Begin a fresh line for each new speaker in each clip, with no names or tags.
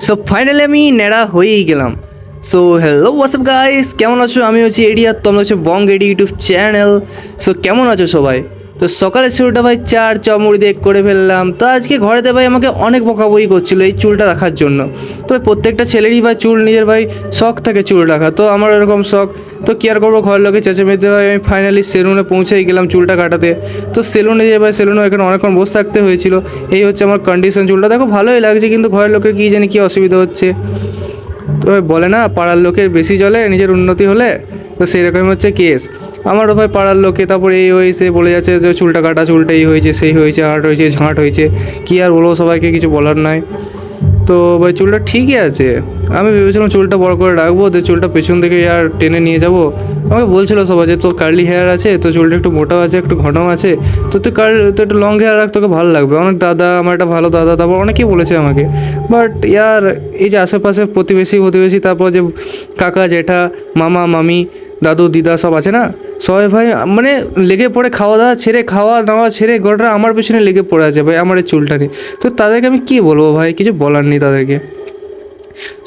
So finally আমি ন্যাড়া হয়েই গেলাম। সো হ্যালো হোয়াটসঅ্যাপ গাইস, কেমন আছো? আমি হচ্ছি এডি আর তোমরা হচ্ছে বং এডি ইউটিউব চ্যানেল। সো কেমন আছো সবাই? তো সকালে শুরুটা ভাই চার চমড়ি দিয়ে করে ফেললাম। তো আজকে ঘরেতে ভাই আমাকে অনেক বকাবকি করছিল এই চুলটা রাখার জন্য। তো প্রত্যেকটা ছেলেরই ভাই চুল নিজের ভাই শখ থাকে চুল রাখা, তো আমার এরকম শখ। তো কি আর করবো, ঘরের লোকে চেঁচামেচি ভাই আমি ফাইনালি সেলুনে পৌঁছেই গেলাম চুলটা কাটাতে। তো সেলুনে যেয়ে ভাই সেলুনে এখানে অনেকক্ষণ বসে থাকতে হয়েছিল। এই হচ্ছে আমার কন্ডিশন, চুলটা দেখো ভালোই লাগছে, কিন্তু ঘরের লোকের কী জানি কী অসুবিধা হচ্ছে। তো বলে না, পাড়ার লোকের বেশি চলে নিজের উন্নতি হলে, তো সেরকম হচ্ছে কেস। আমারও ভাই পাড়ার লোকে তারপরে এই হয়েছে বলে যাচ্ছে যে চুলটা কাটা, চুলটা এই হয়েছে সেই হয়েছে, হাট হয়েছে ঝাঁট হয়েছে, কী আর বলবো, সবাইকে কিছু বলার নাই। তো ভাই চুলটা ঠিকই আছে। আমি ভেবেছিলাম চুলটা বড় করে রাখবো, তো চুলটা পেছন থেকে আর টেনে নিয়ে যাবো। আমাকে বলছিল সবাই যে তোর কার্লি হেয়ার আছে, তো চুলটা একটু মোটাও আছে একটু ঘনও আছে, তো তুই তো একটু লং হেয়ার রাখ, তোকে ভালো লাগবে। অনেক দাদা, আমার একটা ভালো দাদা, তারপর অনেকেই বলেছে আমাকে। বাট ইয়ার এই যে আশেপাশে প্রতিবেশী তারপর যে কাকা জেঠা মামা মামি দাদু দিদা সব আছে না, সবাই ভাই মানে লেগে পড়ে, খাওয়া দাওয়া ছেড়ে গোটা আমার পেছনে লেগে পড়ে আছে ভাই আমার এই চুলটা নিয়ে। তো তাদেরকে আমি কী বলবো ভাই, কিছু বলার নেই তাদেরকে।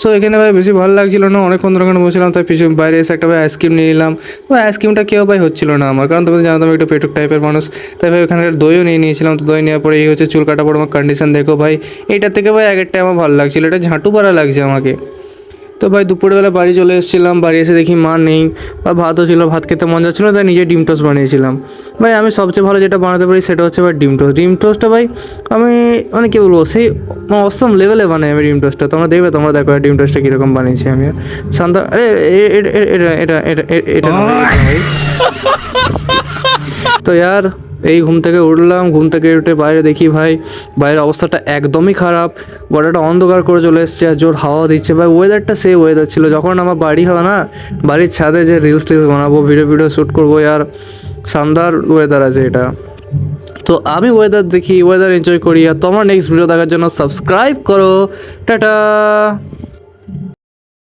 সো এখানে ভাই বেশি ভালো লাগছিল না, অনেকক্ষণ ধরে ওখানে বসেছিলাম, তাই পিছনে বাইরে এসে একটা ভাই আইসক্রিম নিয়ে নিলাম। তো আইসক্রিমটা কেউ ভাই হচ্ছিল না আমার, কারণ তুমি জানো আমি একটু পেটুক টাইপের মানুষ। তাই ভাই ওখানে দইও নিয়ে নিয়েছিলাম। তো দই নেওয়ার পরে এই হচ্ছে চুল কাটা পর আমার কন্ডিশন দেখো ভাই। এইটার থেকে ভাই আগেরটা আমার ভালো লাগছিল, এটা ঝাঁটু পাড়া লাগছে আমাকে। তো ভাই দুপুরবেলা বাড়ি চলে এসেছিলাম, বাড়ি এসে দেখি মা নেই, বা ভাতও ছিল, ভাত খেতে মন যাচ্ছিলো, তাই নিজে ডিম টোস্ট বানিয়েছিলাম। ভাই আমি সবচেয়ে ভালো যেটা বানাতে পারি সেটা হচ্ছে ভাই ডিম টোস্টটা ভাই আমি মানে কী বলবো, সেই অসম লেভেলে বানাই আমি ডিম টোস্টটা। তোমরা দেখো ডিম টোস্টটা কীরকম বানিয়েছি আমি। শান্ত আরে এটা না ভাই, এটা না ভাই। তো ইয়ার এই ঘুম থেকে উঠলাম, ঘুম থেকে উঠে বাইরে দেখি ভাই বাইরের অবস্থাটা একদমই খারাপ, গোটাটা অন্ধকার করে চলে এসছে, আর জোর হাওয়া দিচ্ছে ভাই। ওয়েদারটা সেই ওয়েদার ছিল যখন আমার বাড়ি হয় না, বাড়ির ছাদে যে রিলস বানাবো, ভিডিও শ্যুট করবো, আর শানদার ওয়েদার আছে এটা। তো আমি ওয়েদার দেখি, ওয়েদার এনজয় করি। আর তোমার নেক্সট ভিডিও দেখার জন্য সাবস্ক্রাইব করো। টাটা।